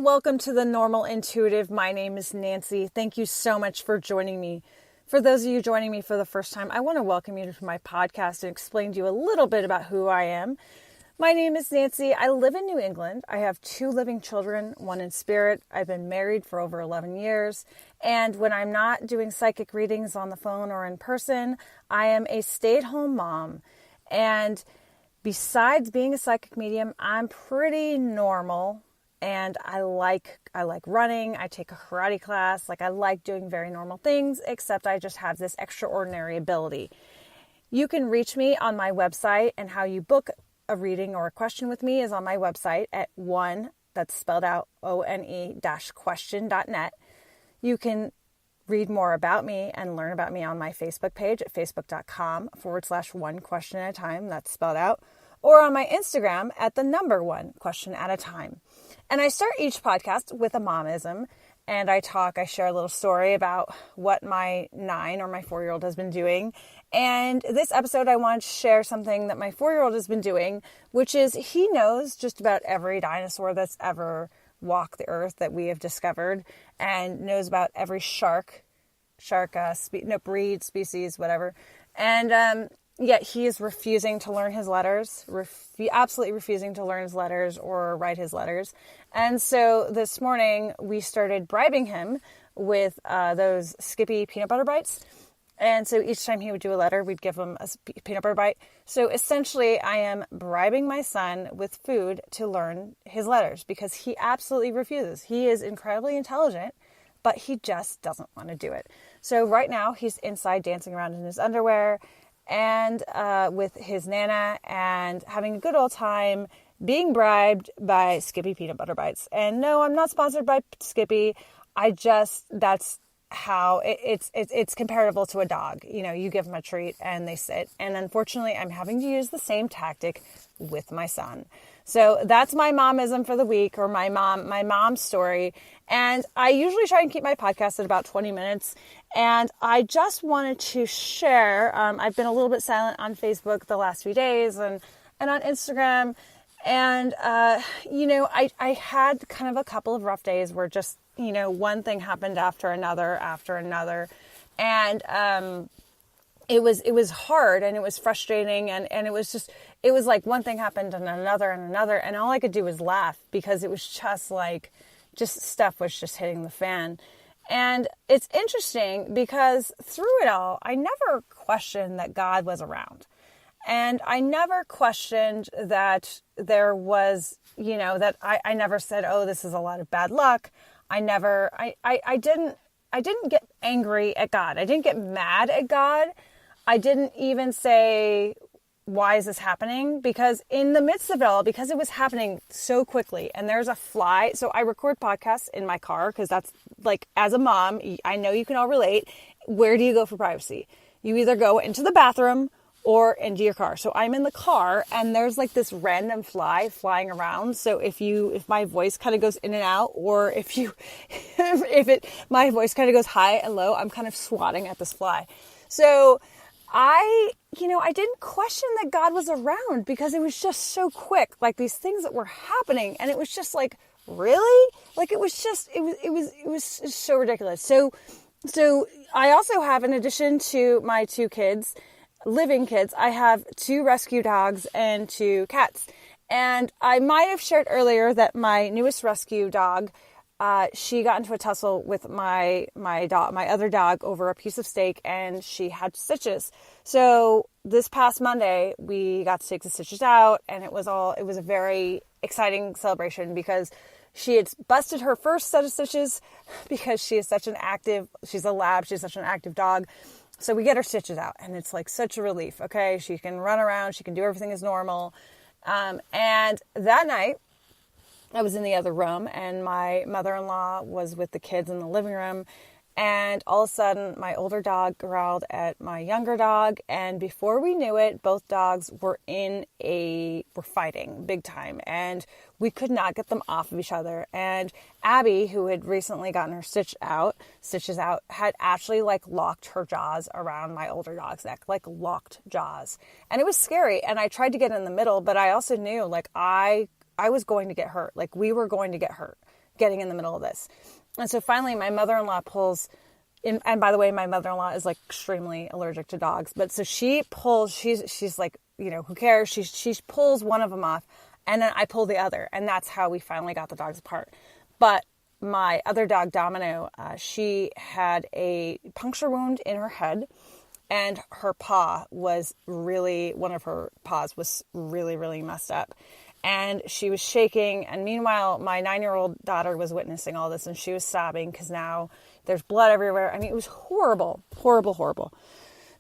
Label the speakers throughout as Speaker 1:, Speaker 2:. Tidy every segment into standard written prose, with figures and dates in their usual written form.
Speaker 1: and welcome to The Normal Intuitive. My name is Nancy. Thank you so much for joining me. For those of you joining me for the first time, I want to welcome you to my podcast and explain to you a little bit about who I am. My name is Nancy. I live in New England. I have 2 living children, 1 in spirit. I've been married for over 11 years. And when I'm not doing psychic readings on the phone or in person, I am a stay-at-home mom. And besides being a psychic medium, I'm pretty normal. And I like running. I take a karate class. I like doing very normal things, except I just have this extraordinary ability. You can reach me on my website, and how you book a reading or a question with me is on my website at one, that's spelled out one-question.net. You can read more about me and learn about me on my Facebook page at facebook.com/one question at a time. That's spelled out. Or on my Instagram at the number 1 question at a time. And I start each podcast with a momism, and I share a little story about what my 9 or my 4-year-old has been doing. And this episode, I want to share something that my 4-year-old has been doing, which is he knows just about every dinosaur that's ever walked the earth that we have discovered, and knows about every breed, species, whatever. And yet he is refusing to learn his letters, absolutely refusing to learn his letters or write his letters. And so this morning we started bribing him with those Skippy peanut butter bites. And so each time he would do a letter, we'd give him a peanut butter bite. So essentially I am bribing my son with food to learn his letters because he absolutely refuses. He is incredibly intelligent, but he just doesn't want to do it. So right now he's inside dancing around in his underwear and with his Nana and having a good old time being bribed by Skippy peanut butter bites. And no, I'm not sponsored by Skippy. That's how it's comparable to a dog. You know, you give them a treat and they sit. And unfortunately, I'm having to use the same tactic with my son. So that's my momism for the week, or my mom's story. And I usually try and keep my podcast at about 20 minutes. And I just wanted to share, I've been a little bit silent on Facebook the last few days and on Instagram. And, I had kind of a couple of rough days where just, one thing happened after another. And it was hard and it was frustrating and it was like one thing happened and another. And all I could do was laugh because it was just stuff was just hitting the fan. And it's interesting because through it all, I never questioned that God was around. And I never questioned that there was, that I never said, oh, this is a lot of bad luck. I didn't get angry at God. I didn't get mad at God. I didn't even say, why is this happening? Because in the midst of it all, because it was happening so quickly and there's a fly. So I record podcasts in my car because that's as a mom, I know you can all relate. Where do you go for privacy? You either go into the bathroom or into your car. So I'm in the car and there's this random fly flying around. So if my voice kind of goes in and out, or my voice kind of goes high and low, I'm kind of swatting at this fly. So I didn't question that God was around because it was just so quick, these things that were happening. And it was just really? It was so ridiculous. So I also have, in addition to my 2 kids, living kids, I have 2 rescue dogs and 2 cats. And I might have shared earlier that my newest rescue dog, she got into a tussle with my other dog over a piece of steak, and she had stitches. So this past Monday, we got to take the stitches out, and it was a very exciting celebration because she had busted her first set of stitches because she's a lab, she's such an active dog. So we get her stitches out and it's such a relief. Okay. She can run around. She can do everything as normal. And that night I was in the other room and my mother-in-law was with the kids in the living room. And all of a sudden my older dog growled at my younger dog. And before we knew it, both dogs were fighting big time. And we could not get them off of each other. And Abby, who had recently gotten her stitches out, had actually locked her jaws around my older dog's neck, locked jaws. And it was scary. And I tried to get in the middle, but I also knew I was going to get hurt. We were going to get getting in the middle of this. And so finally my mother-in-law pulls in, and by the way, my mother-in-law is like extremely allergic to dogs, but so she pulls, she's like, who cares? She pulls one of them off, and then I pull the other, and that's how we finally got the dogs apart. But my other dog, Domino, she had a puncture wound in her head, and her paw was really, one of her paws was really, really messed up. And she was shaking. And meanwhile, my 9-year-old daughter was witnessing all this, and she was sobbing because now there's blood everywhere. I mean, it was horrible, horrible, horrible.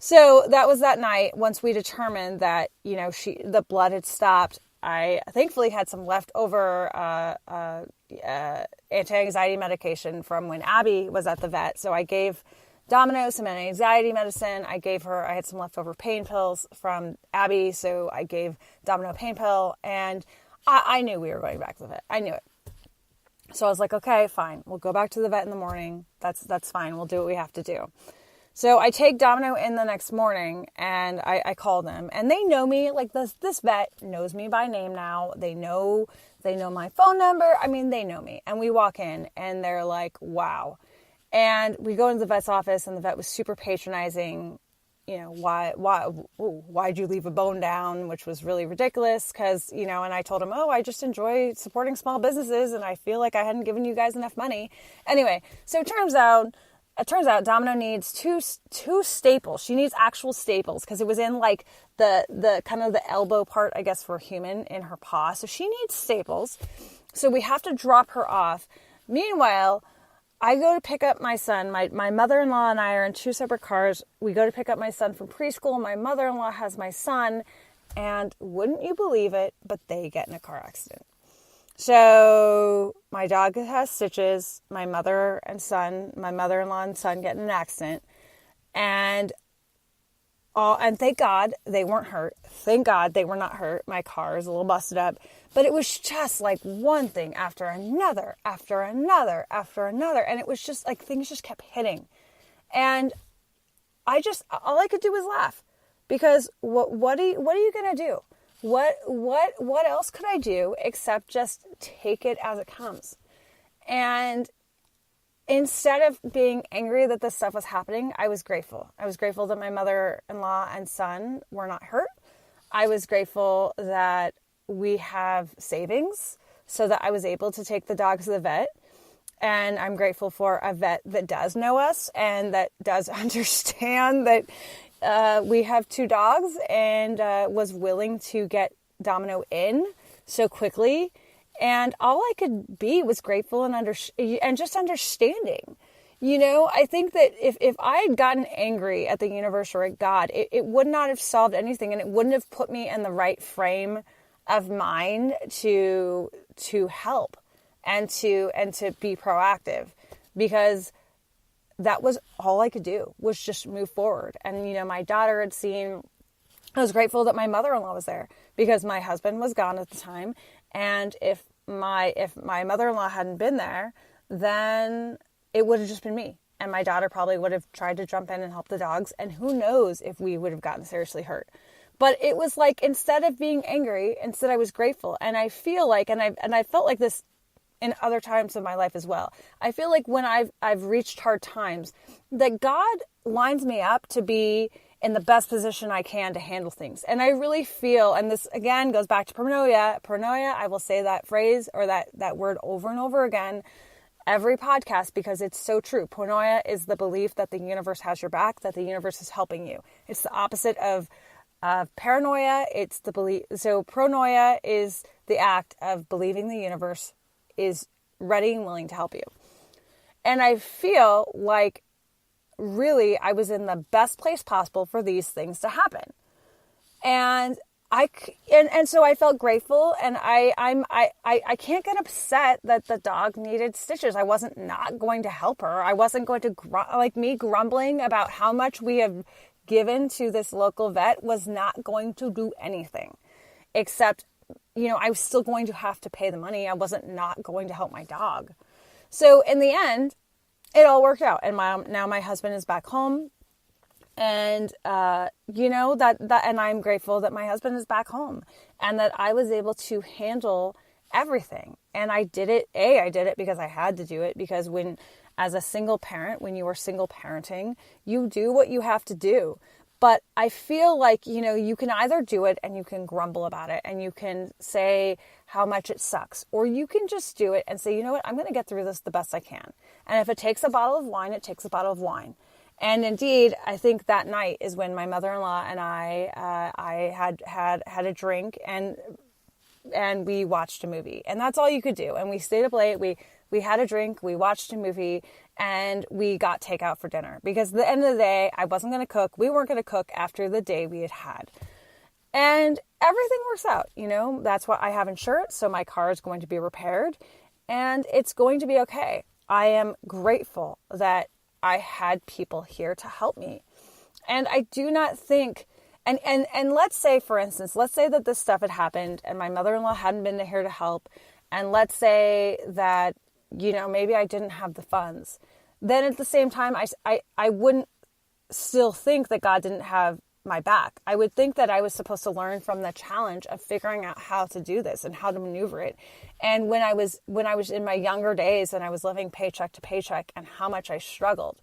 Speaker 1: So that was that night. Once we determined that, the blood had stopped, I thankfully had some leftover anti-anxiety medication from when Abby was at the vet. So I gave Domino some anxiety medicine. I had some leftover pain pills from Abby. So I gave Domino a pain pill, and I knew we were going back to the vet. I knew it. So I was like, okay, fine. We'll go back to the vet in the morning. That's fine. We'll do what we have to do. So I take Domino in the next morning, and I call them, and they know me. Like this vet knows me by name now. They know my phone number. I mean, they know me. And we walk in, and they're like, wow. And we go into the vet's office, and the vet was super patronizing. Why'd you leave a bone down? Which was really ridiculous because, and I told him, I just enjoy supporting small businesses, and I feel like I hadn't given you guys enough money. Anyway, so it turns out Domino needs two staples. She needs actual staples because it was in like the kind of the elbow part, I guess, for a human in her paw. So she needs staples. So we have to drop her off. Meanwhile, I go to pick up my son. My mother-in-law and I are in two separate cars. We go to pick up my son from preschool. My mother-in-law has my son. And wouldn't you believe it, but they get in a car accident. So my dog has stitches. My mother-in-law and son get in an accident. And thank God they weren't hurt. Thank God they were not hurt. My car is a little busted up. But it was just like one thing after another, after another, after another. And it was just like things just kept hitting. And all I could do was laugh. Because what are you going to do? What else could I do except just take it as it comes? And instead of being angry that this stuff was happening, I was grateful. I was grateful that my mother-in-law and son were not hurt. I was grateful that we have savings so that I was able to take the dogs to the vet. And I'm grateful for a vet that does know us and that does understand that we have two dogs and was willing to get Domino in so quickly. And all I could be was grateful and just understanding. I think that if I had gotten angry at the universe or at God, it would not have solved anything, and it wouldn't have put me in the right frame of mind to help and to be proactive, because that was all I could do, was just move forward. And, my daughter had seen, I was grateful that my mother-in-law was there because my husband was gone at the time. And if my mother-in-law hadn't been there, then it would have just been me. And my daughter probably would have tried to jump in and help the dogs. And who knows if we would have gotten seriously hurt. But it was like, instead of being angry, instead I was grateful. And I feel like, and I felt like this in other times of my life as well. I feel like when I've reached hard times, that God lines me up to be in the best position I can to handle things. And I really feel, and this again goes back to pronoia, I will say that phrase or that word over and over again every podcast because it's so true. Pronoia is the belief that the universe has your back, that the universe is helping you. It's the opposite of paranoia. It's the belief. So pronoia is the act of believing the universe is ready and willing to help you. And I feel like really I was in the best place possible for these things to happen. And so I felt grateful, and I can't get upset that the dog needed stitches. I wasn't not going to help her. I wasn't going to me grumbling about how much we have given to this local vet was not going to do anything, except, I was still going to have to pay the money. I wasn't not going to help my dog. So in the end, it all worked out. And now my husband is back home. And, and I'm grateful that my husband is back home and that I was able to handle everything. And I did it because I had to do it, because as a single parent, when you are single parenting, you do what you have to do. But I feel like, you can either do it and you can grumble about it and you can say how much it sucks, or you can just do it and say, you know what, I'm going to get through this the best I can. And if it takes a bottle of wine, it takes a bottle of wine. And indeed, I think that night is when my mother-in-law and I had a drink and we watched a movie, and that's all you could do. And we stayed up late. We had a drink, we watched a movie, and we got takeout for dinner, because at the end of the day, I wasn't going to cook. We weren't going to cook after the day we had. And everything works out, that's why I have insurance. So my car is going to be repaired and it's going to be okay. I am grateful that I had people here to help me. And I do not think, and let's say, for instance, that this stuff had happened and my mother-in-law hadn't been here to help. And let's say that, maybe I didn't have the funds. Then at the same time, I wouldn't still think that God didn't have my back. I would think that I was supposed to learn from the challenge of figuring out how to do this and how to maneuver it. And when I was in my younger days and I was living paycheck to paycheck and how much I struggled,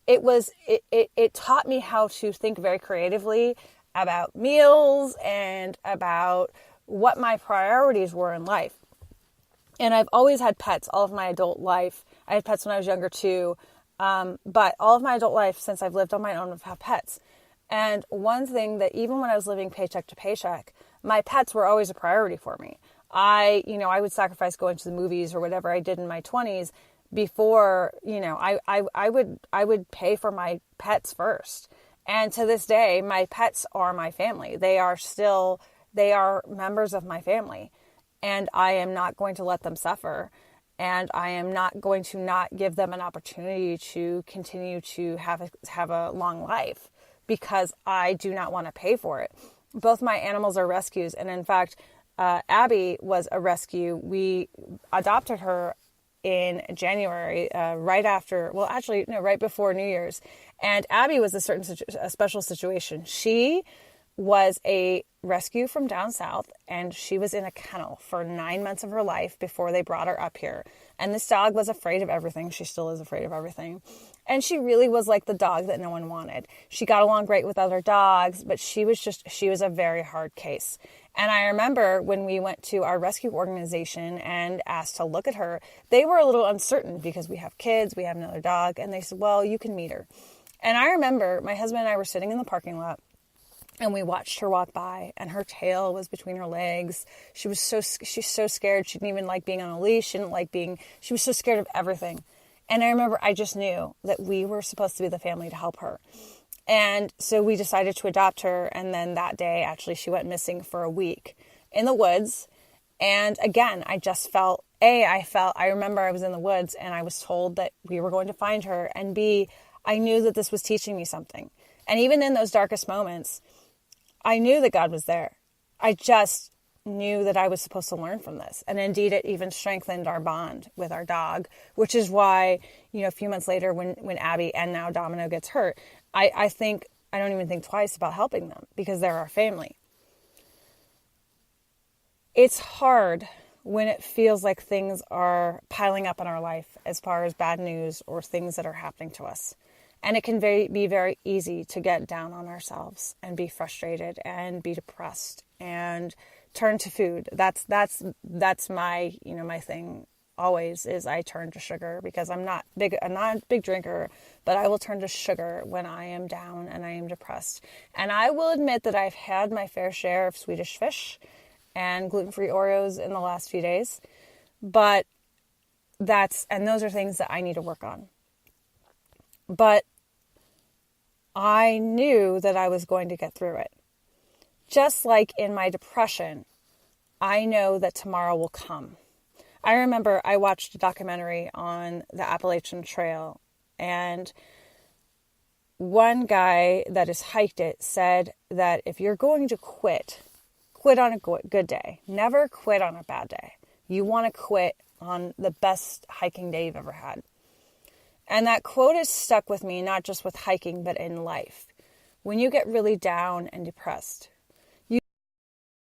Speaker 1: it taught me how to think very creatively about meals and about what my priorities were in life. And I've always had pets all of my adult life. I had pets when I was younger too. But all of my adult life, since I've lived on my own, I've had pets. And one thing that even when I was living paycheck to paycheck, my pets were always a priority for me. I would sacrifice going to the movies or whatever I did in my 20s before, I would pay for my pets first. And to this day, my pets are my family. They are members of my family. And I am not going to let them suffer. And I am not going to not give them an opportunity to continue to have a long life, because I do not want to pay for it. Both my animals are rescues. And in fact, Abby was a rescue. We adopted her in January, right before New Year's. And Abby was a special situation. She was a rescue from down south, and she was in a kennel for 9 months of her life before they brought her up here. And this dog was afraid of everything. She still is afraid of everything. And she really was like the dog that no one wanted. She got along great with other dogs, but she was a very hard case. And I remember when we went to our rescue organization and asked to look at her, they were a little uncertain because we have kids, we have another dog, and they said, well, you can meet her. And I remember my husband and I were sitting in the parking lot, and we watched her walk by, and her tail was between her legs. She's so scared. She didn't even like being on a leash. She was so scared of everything. And I remember I just knew that we were supposed to be the family to help her. And so we decided to adopt her. And then that day, actually, she went missing for a week in the woods. And again, I just felt, I remember I was in the woods and I was told that we were going to find her. And B, I knew that this was teaching me something. And even in those darkest moments, I knew that God was there. I just knew that I was supposed to learn from this. And indeed, it even strengthened our bond with our dog, which is why, a few months later when Abby and now Domino gets hurt, I don't even think twice about helping them because they're our family. It's hard when it feels like things are piling up in our life as far as bad news or things that are happening to us. And it can be very easy to get down on ourselves and be frustrated and be depressed and turn to food. That's my, my thing always is I turn to sugar because I'm not a big drinker, but I will turn to sugar when I am down and I am depressed. And I will admit that I've had my fair share of Swedish fish and gluten-free Oreos in the last few days, but those are things that I need to work on. But I knew that I was going to get through it. Just like in my depression, I know that tomorrow will come. I remember I watched a documentary on the Appalachian Trail, and one guy that has hiked it said that if you're going to quit on a good day. Never quit on a bad day. You want to quit on the best hiking day you've ever had. And that quote is stuck with me, not just with hiking, but in life. When you get really down and depressed,